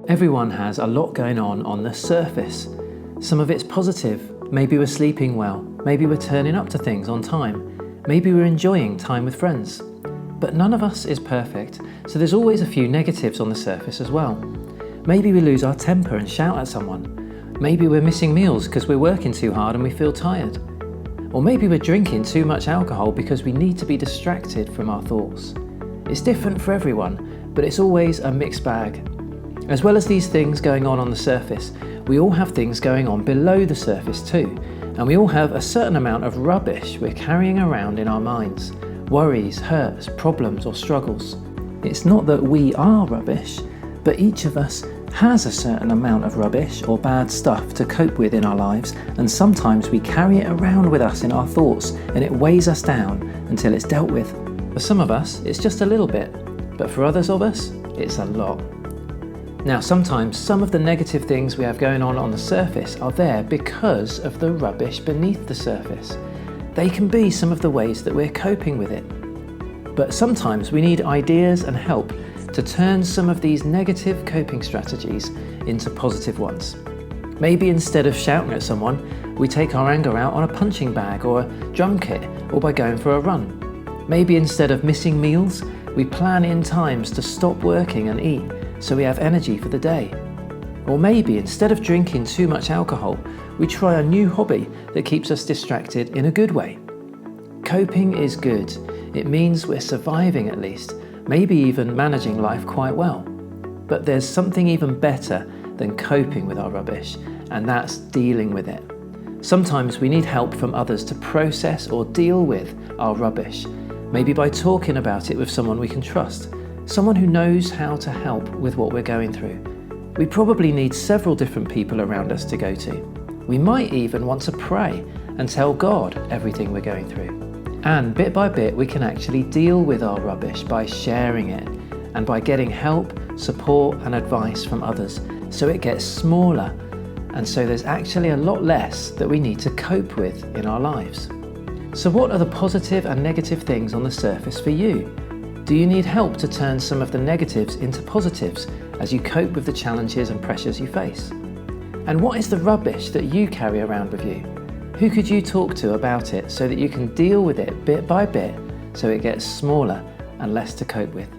Everyone has a lot going on the surface. Some of it's positive. Maybe we're sleeping well. Maybe we're turning up to things on time. Maybe we're enjoying time with friends. But none of us is perfect, so there's always a few negatives on the surface as well. Maybe we lose our temper and shout at someone. Maybe we're missing meals because we're working too hard and we feel tired. Or maybe we're drinking too much alcohol because we need to be distracted from our thoughts. It's different for everyone, but it's always a mixed bag. As well as these things going on the surface, we all have things going on below the surface too, and we all have a certain amount of rubbish we're carrying around in our minds. Worries, hurts, problems or struggles. It's not that we are rubbish, but each of us has a certain amount of rubbish or bad stuff to cope with in our lives, and sometimes we carry it around with us in our thoughts and it weighs us down until it's dealt with. For some of us, it's just a little bit, but for others of us, it's a lot. Now, sometimes some of the negative things we have going on the surface are there because of the rubbish beneath the surface. They can be some of the ways that we're coping with it. But sometimes we need ideas and help to turn some of these negative coping strategies into positive ones. Maybe instead of shouting at someone, we take our anger out on a punching bag or a drum kit, or by going for a run. Maybe instead of missing meals, we plan in times to stop working and eat so we have energy for the day. Or maybe instead of drinking too much alcohol, we try a new hobby that keeps us distracted in a good way. Coping is good. It means we're surviving at least, maybe even managing life quite well. But there's something even better than coping with our rubbish, and that's dealing with it. Sometimes we need help from others to process or deal with our rubbish, maybe by talking about it with someone we can trust, someone who knows how to help with what we're going through. We probably need several different people around us to go to. We might even want to pray and tell God everything we're going through. And bit by bit, we can actually deal with our rubbish by sharing it and by getting help, support and advice from others, so it gets smaller, and so there's actually a lot less that we need to cope with in our lives. So what are the positive and negative things on the surface for you? Do you need help to turn some of the negatives into positives as you cope with the challenges and pressures you face? And what is the rubbish that you carry around with you? Who could you talk to about it so that you can deal with it bit by bit so it gets smaller and less to cope with?